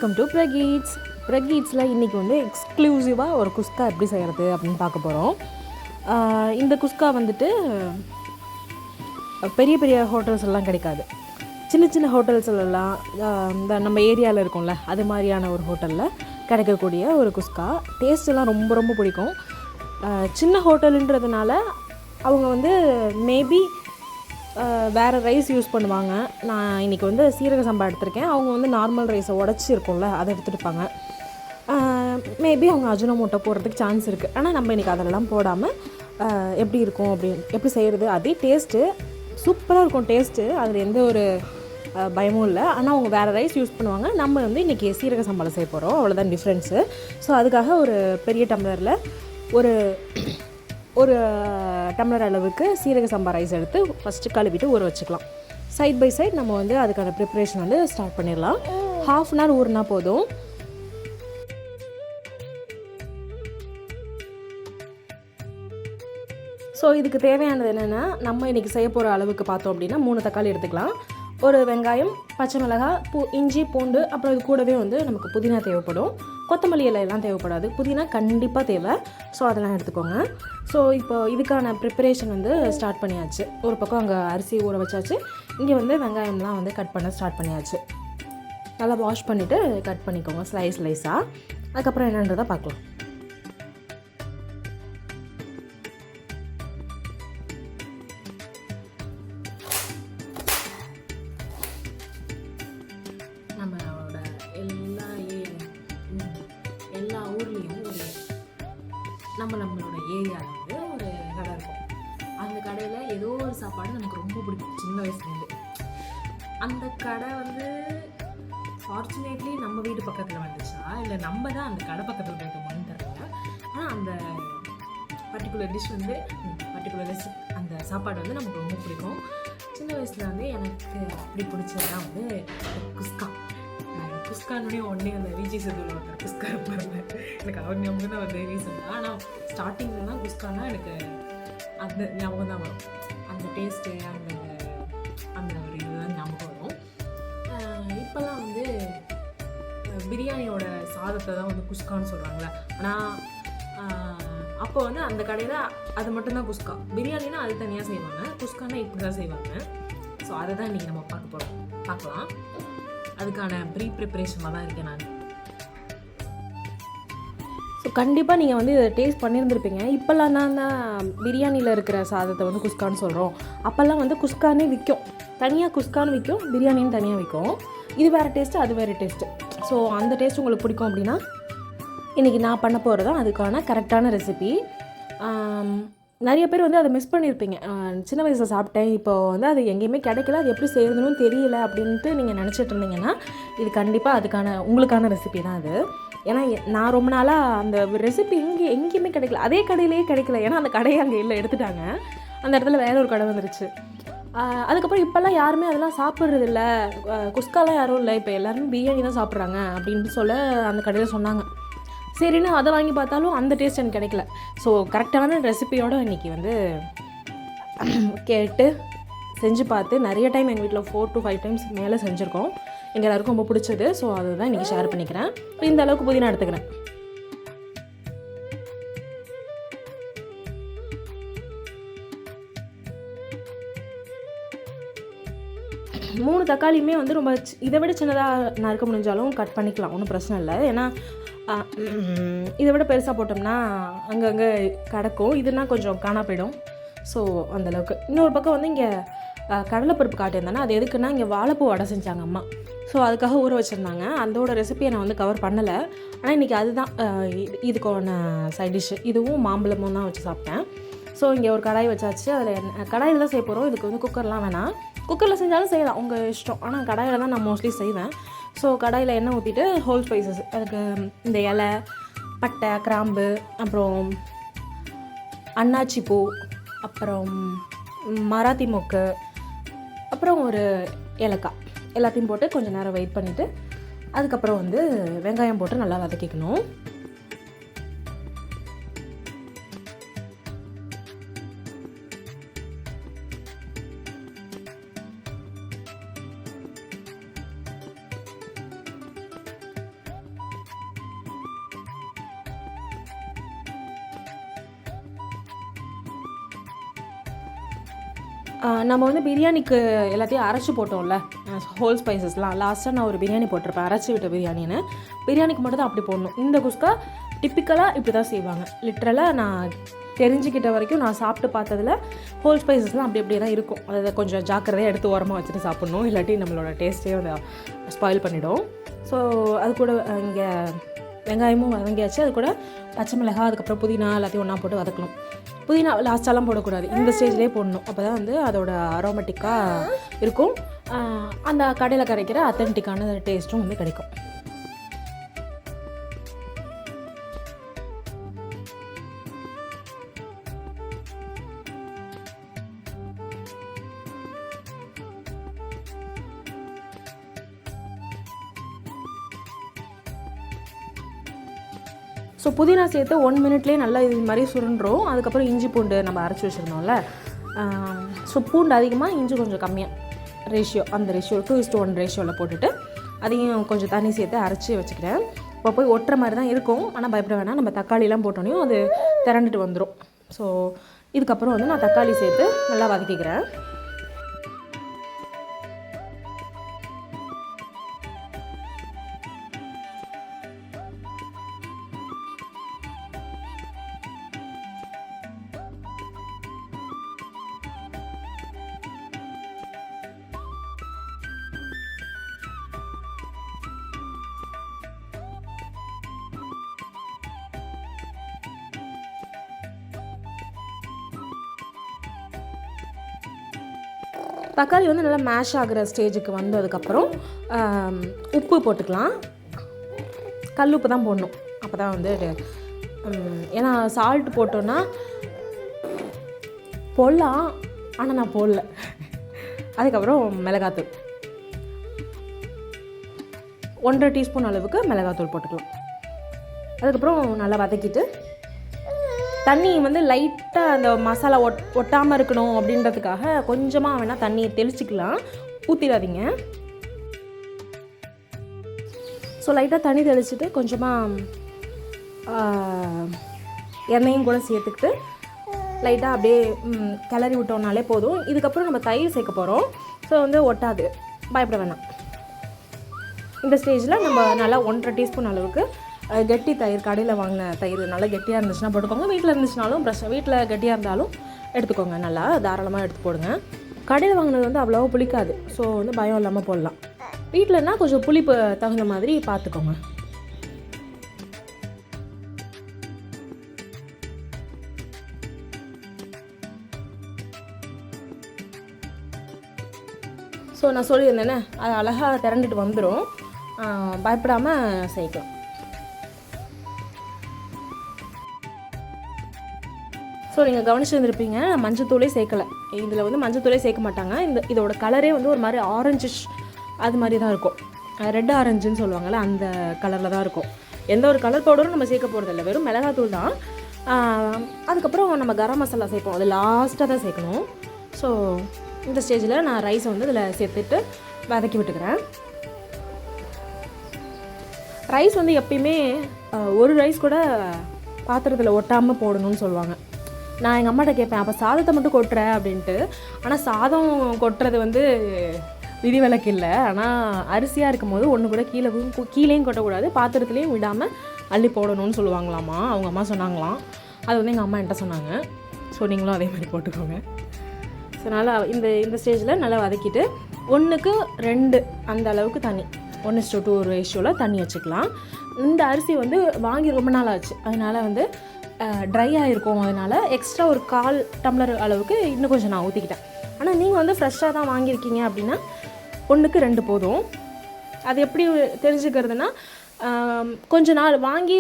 Welcome to ப்ரகீட்ஸில் இன்றைக்கி வந்து எக்ஸ்க்ளூசிவாக ஒரு குஸ்கா எப்படி செய்கிறது அப்படின்னு பார்க்க போகிறோம். இந்த குஸ்கா வந்துட்டு பெரிய பெரிய ஹோட்டல்ஸ் எல்லாம் கிடைக்காது. சின்ன சின்ன ஹோட்டல்ஸ்லாம் இந்த நம்ம ஏரியாவில் இருக்கும்ல அது மாதிரியான ஒரு ஹோட்டலில் கிடைக்கக்கூடிய ஒரு குஸ்கா. டேஸ்ட்டெல்லாம் ரொம்ப ரொம்ப பிடிக்கும். சின்ன ஹோட்டலுன்றதுனால அவங்க வந்து மேபி வேறு ரைஸ் யூஸ் பண்ணுவாங்க. நான் இன்றைக்கி வந்து சீரக சம்பா எடுத்திருக்கேன். அவங்க வந்து நார்மல் ரைஸை உடச்சி இருக்கும்ல அதை எடுத்துகிட்டுப்பாங்க. மேபி அவங்க அஜினோமோட்டோ போடுறதுக்கு சான்ஸ் இருக்குது. ஆனால் நம்ம இன்றைக்கி அதெல்லாம் போடாமல் எப்படி இருக்கும் எப்படி செய்கிறது, அதே டேஸ்ட்டு சூப்பராக இருக்கும். டேஸ்ட்டு அதில் எந்த ஒரு பயமும் இல்லை. ஆனால் அவங்க வேறு ரைஸ் யூஸ் பண்ணுவாங்க. நம்ம வந்து இன்றைக்கி சீரக சம்பாவில் செய்ய போகிறோம், அவ்வளோதான் டிஃப்ரென்ஸு. ஸோ அதுக்காக ஒரு பெரிய டம்ளரில் ஒரு டம்ளர் அளவுக்கு சீரக சம்பா ரைஸ் எடுத்து ஃபஸ்ட்டு கழுவிட்டு ஊற வச்சுக்கலாம். சைட் பை சைட் நம்ம வந்து அதுக்கான ப்ரிப்ரேஷன் வந்து ஸ்டார்ட் பண்ணிடலாம். ½ அன் ஹவர் ஊறினா போதும். ஸோ இதுக்கு தேவையானது என்னென்னா, நம்ம இன்றைக்கி செய்ய போகிற அளவுக்கு பார்த்தோம் அப்படின்னா 3 தக்காளி எடுத்துக்கலாம், ஒரு வெங்காயம், பச்சை மிளகாய், இஞ்சி, பூண்டு, அப்புறம் இது கூடவே வந்து நமக்கு புதினா தேவைப்படும். கொத்தமல்லி இலையெல்லாம் தேவைப்படாது, புதினா கண்டிப்பாக தேவை. ஸோ அதெல்லாம் எடுத்துக்கோங்க. ஸோ இப்போ இதுக்கான ப்ரிப்பரேஷன் வந்து ஸ்டார்ட் பண்ணியாச்சு. ஒரு பக்கம் அங்கே அரிசி ஊற வச்சாச்சு, இங்கே வந்து வெங்காயம்லாம் வந்து கட் பண்ண ஸ்டார்ட் பண்ணியாச்சு. நல்லா வாஷ் பண்ணிவிட்டு கட் பண்ணிக்கோங்க ஸ்லைஸாக. அதுக்கப்புறம் என்னன்றதை பார்க்கலாம். நம்மளோட எல்லா ஊர்லேயும் நம்மளோட ஏரியாவில் வந்து ஒரு கடை இருக்கும். அந்த கடையில் ஏதோ ஒரு சாப்பாடு நமக்கு ரொம்ப பிடிக்கும் சின்ன வயசுலேருந்து. அந்த கடை வந்து ஃபார்ச்சுனேட்லி நம்ம வீட்டு பக்கத்தில் வந்துச்சா இல்லை நம்ம தான் அந்த கடை பக்கத்தில் போயிட்டோமான்னு தெரியல. ஆனால் அந்த பர்டிகுலர் அந்த சாப்பாடு வந்து நமக்கு ரொம்ப பிடிக்கும். சின்ன வயசில் வந்து எனக்கு அப்படி பிடிச்சதுதான் வந்து குஸ்கானுடைய ஒன்றே அந்த விஜய் சேதுவில் ஒருத்தர் குஸ்கா இருப்பாங்க. எனக்கு அவர் ஞாபகம் தான் வந்து ரீசன் தான். ஆனால் ஸ்டார்டிங்கில் தான் குஸ்கானா எனக்கு அந்த ஞாபகம் தான் வரும். அந்த டேஸ்ட்டு அந்த ஒரு இதுதான் ஞாபகம் வரும். இப்போல்லாம் வந்து பிரியாணியோட சாதத்தை தான் வந்து குஸ்கான்னு சொல்கிறாங்களே. ஆனால் அப்போ வந்து அந்த கடையில் அது மட்டும்தான் குஸ்கா. பிரியாணினா அது தனியாக செய்வாங்க, குஸ்கானா இப்படி தான் செய்வாங்க. ஸோ அதை தான் இன்றைக்கி நம்ம பார்க்கலாம். அதுக்கான ப்ரிப்ரேஷனாக தான் இருக்கேன் நான். ஸோ கண்டிப்பாக நீங்கள் வந்து இதை டேஸ்ட் பண்ணியிருந்துருப்பீங்க. இப்போல்லாம் தான் பிரியாணியில் இருக்கிற சாதத்தை வந்து குஸ்கான்னு சொல்கிறோம். அப்போல்லாம் வந்து குஸ்கானே விற்கும், தனியாக குஸ்கான்னு விற்கும், பிரியாணின்னு தனியாக விற்கும். இது வேறு டேஸ்ட்டு, அது வேறு டேஸ்ட்டு. ஸோ அந்த டேஸ்ட் உங்களுக்கு பிடிக்கும் அப்படின்னா இன்றைக்கி நான் பண்ண போகிறது தான் அதுக்கான கரெக்டான ரெசிபி. நிறைய பேர் வந்து அதை மிஸ் பண்ணியிருப்பீங்க. சின்ன வயசில் சாப்பிட்டேன், இப்போ வந்து அது எங்கேயுமே கிடைக்கல, அது எப்படி செய்யறதுன்னு தெரியல அப்படின்ட்டு நீங்கள் நினச்சிட்டு இருந்தீங்கன்னா இது கண்டிப்பாக உங்களுக்கான ரெசிபி தான் அது. ஏன்னா நான் ரொம்ப நாளாக அந்த ரெசிபி எங்கேயுமே கிடைக்கல, அதே கடையிலேயே கிடைக்கல. ஏன்னா அந்த கடையை அங்கே இல்லை, எடுத்துட்டாங்க. அந்த இடத்துல வேற ஒரு கடை வந்துருச்சு. அதுக்கப்புறம் இப்போல்லாம் யாருமே அதெல்லாம் சாப்பிட்றது இல்லை, குஸ்காலாம் யாரும் இல்லை, இப்போ எல்லாருமே பிரியாணி தான் சாப்பிட்றாங்க அப்படின்னு சொல்ல அந்த கடையில் சொன்னாங்க. சரின்னு அதை வாங்கி பார்த்தாலும் அந்த டேஸ்ட் எனக்கு கிடைக்கல. ஸோ கரெக்டான ரெசிபியோடு இன்றைக்கி வந்து கேட்டு செஞ்சு பார்த்து நிறைய டைம் எங்கள் வீட்டில் 4 to 5 times மேலே செஞ்சுருக்கோம். எங்கள் எல்லாருக்கும் ரொம்ப பிடிச்சது. ஸோ அதை தான் இன்றைக்கி ஷேர் பண்ணிக்கிறேன். இந்த அளவுக்கு புதினா எடுத்துக்கிறேன். மூணு தக்காளியுமே வந்து ரொம்ப இதை விட சின்னதாக நறுக்க முடிஞ்சாலும் கட் பண்ணிக்கலாம், ஒன்றும் பிரச்சனை இல்லை. ஏன்னா இதை விட பெருசாக போட்டோம்னா அங்கங்கே கிடக்கும், இதுனா கொஞ்சம் காணா போயிடும். ஸோ அந்தளவுக்கு. இன்னொரு பக்கம் வந்து இங்கே கடலைப்பருப்பு காட்டியிருந்தானே, அது எதுக்குன்னா இங்கே வாழைப்பூ வடை செஞ்சாங்க அம்மா. ஸோ அதுக்காக ஊற வச்சுருந்தாங்க. அதோட ரெசிபியை நான் வந்து கவர் பண்ணலை. ஆனால் இன்றைக்கி அதுதான் இதுக்கான சைட் டிஷ்ஷு. இதுவும் மாம்பழமும் தான் வச்சு சாப்பிட்டேன். ஸோ இங்கே ஒரு கடாய் வச்சாச்சு. அதில் கடாயில் தான் செய்ய போகிறோம். இதுக்கு வந்து குக்கர்லாம் வேணாம், குக்கரில் செஞ்சாலும் செய்யலாம், உங்கள் இஷ்டம். ஆனால் கடாயில் தான் நான் மோஸ்ட்லி செய்வேன். ஸோ கடாயில் எண்ணெய் ஊற்றிட்டு ஹோல் ஸ்பைசஸ், அதுக்கு இந்த இலை, பட்டை, கிராம்பு, அப்புறம் அன்னாச்சி பூ, அப்புறம் மராத்தி மொக்கு, அப்புறம் ஒரு ஏலக்காய் எல்லாத்தையும் போட்டு கொஞ்சம் நேரம் வெயிட் பண்ணிவிட்டு அதுக்கப்புறம் வந்து வெங்காயம் போட்டு நல்லா வதக்கிக்கணும். நம்ம வந்து பிரியாணிக்கு எல்லாத்தையும் அரைச்சி போட்டோம்ல, ஹோல் ஸ்பைசஸ்லாம் லாஸ்ட்டாக நான் ஒரு பிரியாணி போட்டிருப்பேன், அரைச்சி விட்ட பிரியாணின்னு. பிரியாணிக்கு மட்டும் தான் அப்படி போடணும். இந்த குஸ்கா டிப்பிக்கலாக இப்படி தான் செய்வாங்க. லிட்ரலாக நான் தெரிஞ்சுக்கிட்ட வரைக்கும், நான் சாப்பிட்டு பார்த்ததில் ஹோல் ஸ்பைசஸ்லாம் அப்படி தான் இருக்கும். அதை கொஞ்சம் ஜாக்கிரதையாக எடுத்து ஓரமாக வச்சுட்டு சாப்பிட்ணும், இல்லாட்டி நம்மளோட டேஸ்ட்டே வந்து ஸ்பாயில் பண்ணிவிடும். ஸோ அது கூட இங்கே வெங்காயமும் வதங்கியாச்சு. அது கூட பச்சை மிளகாய், அதுக்கப்புறம் புதினா எல்லாத்தையும் ஒன்றா போட்டு வதக்கணும். புதினா லாஸ்ட்டாலாம் போடக்கூடாது, இந்த ஸ்டேஜ்லேயே போடணும். அப்போ தான் வந்து அதோட அரோமேட்டிக்காக இருக்கும், அந்த கடையில் கிடைக்கிற அத்தன்டிக்கான டேஸ்ட்டும் வந்து கிடைக்கும். ஸோ புதினா சேர்த்து 1 மினிட்லேயே நல்லா இது மாதிரி சுருண்டுரும். அதுக்கப்புறம் இஞ்சி பூண்டு நம்ம அரைச்சி வச்சுருந்தோம்ல, ஸோ பூண்டு அதிகமாக இஞ்சி கொஞ்சம் கம்மியாக ரேஷியோ, அந்த ரேஷியோ 2:1 ரேஷியோவில் போட்டுட்டு அதையும் கொஞ்சம் தண்ணி சேர்த்து அரைச்சி வச்சுக்கிறேன். இப்போ போய் ஒட்டுற மாதிரி தான் இருக்கும், ஆனால் பயப்பட வேணாம், நம்ம தக்காளிலாம் போட்டோன்னே அது திரண்டுட்டு வந்துடும். ஸோ இதுக்கப்புறம் வந்து நான் தக்காளி சேர்த்து நல்லா வதக்கிக்கிறேன். தக்காளி வந்து நல்லா மேஷ் ஆகிற ஸ்டேஜுக்கு வந்ததுக்கப்புறம் உப்பு போட்டுக்கலாம். கல் உப்பு தான் போடணும், அப்போ தான் வந்து ஏன்னா சால்ட் போட்டோன்னா போடலாம், ஆனால் நான் போடல. அதுக்கப்புறம் மிளகாத்தூள் 1.5 டீஸ்பூன் அளவுக்கு மிளகாத்தூள் போட்டுக்கலாம். அதுக்கப்புறம் நல்லா வதக்கிட்டு தண்ணி வந்து லைட்டாக அந்த மசாலா ஒட்டாமல் இருக்கணும் அப்படின்றதுக்காக கொஞ்சமாக வேணால் தண்ணியை தெளிச்சிக்கலாம், ஊற்றிடாதீங்க. ஸோ லைட்டாக தண்ணி தெளிச்சுட்டு கொஞ்சமாக எண்ணெயும் கூட சேர்த்துக்கிட்டு லைட்டாக அப்படியே கிளறி விட்டோம்னாலே போதும். இதுக்கப்புறம் நம்ம தயிர் சேர்க்க போகிறோம், ஸோ வந்து ஒட்டாது, பயப்பட வேணாம். இந்த ஸ்டேஜில் நம்ம நல்லா 1.5 டீஸ்பூன் அளவுக்கு கெட்டி தயிர், கடையில் வாங்கின தயிர் நல்லா கெட்டியாக இருந்துச்சுன்னா போட்டுக்கோங்க, வீட்டில் இருந்துச்சுனாலும் வீட்டில் கெட்டியாக இருந்தாலும் எடுத்துக்கோங்க, நல்லா தாராளமாக எடுத்து போடுங்க. கடையில் வாங்கினது வந்து அவ்வளோவா புளிக்காது, ஸோ வந்து பயம் இல்லாமல் போடலாம். வீட்டிலனா கொஞ்சம் புளிப்பு தகுந்த மாதிரி பார்த்துக்கோங்க. ஸோ நான் சொல்லியிருந்தேனே, அது அழகாக திரண்டுட்டு வந்துடும், பயப்படாமல் சேர்க்கலாம். ஸோ நீங்கள் கவனிச்சுருந்துருப்பீங்க, மஞ்சத்தூளே சேர்க்கலை. இதில் வந்து மஞ்சத்தூளே சேர்க்க மாட்டாங்க. இதோட கலரே வந்து ஒரு மாதிரி ஆரஞ்சிஷ் அது மாதிரி தான் இருக்கும், ரெட் ஆரஞ்சுன்னு சொல்லுவாங்கள்ல, அந்த கலரில் தான் இருக்கும். எந்த ஒரு கலர் பவுடரும் நம்ம சேர்க்க போகிறதில்ல, வெறும் மிளகாத்தூள் தான். அதுக்கப்புறம் நம்ம கரம் மசாலா சேர்ப்போம், அது லாஸ்ட்டாக தான் சேர்க்கணும். ஸோ இந்த ஸ்டேஜில் நான் ரைஸை வந்து இதில் சேர்த்துட்டு வதக்கி விட்டுக்கிறேன். ரைஸ் வந்து எப்பயுமே ஒரு ரைஸ் கூட பாத்திரத்தில் ஒட்டாமல் போடணும்னு சொல்லுவாங்க. நான் எங்கள் அம்மாட்ட கேட்பேன், அப்போ சாதத்தை மட்டும் கொட்டுற அப்படின்ட்டு. ஆனால் சாதம் கொட்டுறது வந்து விதிவிலக்கு இல்லை, ஆனால் அரிசியாக இருக்கும் போது ஒன்று கூட கீழேயும் கொட்டக்கூடாது, பாத்திரத்துலேயும் விடாமல் அள்ளி போடணும்னு சொல்லுவாங்களாமா, அவங்க அம்மா சொன்னாங்களாம். அது வந்து எங்கள் அம்மா என்கிட்ட சொன்னாங்க. ஸோ நீங்களும் அதே மாதிரி போட்டுக்கோங்க. ஸோ நல்லா இந்த ஸ்டேஜில் நல்லா வதக்கிட்டு 1:2 அந்த அளவுக்கு தண்ணி, 1:2 ரேஷியோவில் தண்ணி வச்சுக்கலாம். இந்த அரிசி வந்து வாங்கி ரொம்ப நாள் ஆச்சு, அதனால் வந்து ட்ரை ஆகிருக்கும், அதனால் எக்ஸ்ட்ரா ஒரு 1/4 டம்ளர் அளவுக்கு இன்னும் கொஞ்சம் நான் ஊற்றிக்கிட்டேன். ஆனால் நீங்கள் வந்து ஃப்ரெஷ்ஷாக தான் வாங்கியிருக்கீங்க அப்படின்னா 1:2 போதும். அது எப்படி தெரிஞ்சுக்கிறதுனா, கொஞ்ச நாள் வாங்கி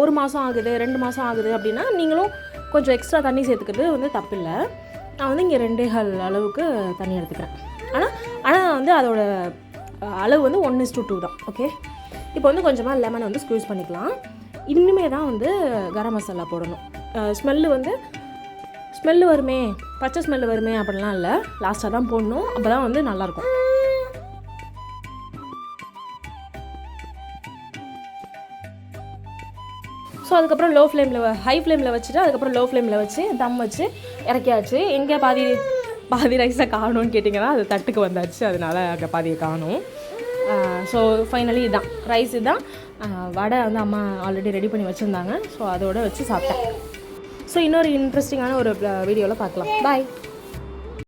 ஒரு மாதம் ஆகுது, 2 மாதம் ஆகுது அப்படின்னா நீங்களும் கொஞ்சம் எக்ஸ்ட்ரா தண்ணி சேர்த்துக்கிறது வந்து தப்பில்லை. நான் வந்து இங்கே 2.25 அளவுக்கு தண்ணி எடுத்துக்கிறேன். ஆனால் வந்து அதோட அளவு வந்து 1:2 தான். ஓகே, இப்போ வந்து கொஞ்சமாக லெமன் வந்து ஸ்க்யூஸ் பண்ணிக்கலாம். இன்னுமே தான் வந்து கரம் மசாலா போடணும். ஸ்மெல்லு வருமே, பச்சை ஸ்மெல்லு வருமே அப்படிலாம் இல்லை, லாஸ்ட்டாக தான் போடணும், அப்போ தான் வந்து நல்லாயிருக்கும். ஸோ அதுக்கப்புறம் ஹை ஃப்ளேமில் வச்சுட்டு அதுக்கப்புறம் லோ ஃப்ளேமில் வச்சு தம் வச்சு இறக்கியாச்சு. எங்கே பாதி ரைஸை காணும்னு கேட்டிங்கன்னா அது தட்டுக்கு வந்தாச்சு, அதனால் அங்கே பாதியை காணும். ஸோ ஃபைனலி இதுதான் ரைஸ். இதுதான் வடை வந்து அம்மா ஆல்ரெடி ரெடி பண்ணி வச்சுருந்தாங்க. ஸோ அதோடு வச்சு சாப்பிட்டேன். ஸோ இன்னொரு இன்ட்ரெஸ்டிங்கான ஒரு வீடியோவில் பார்க்கலாம். பாய்.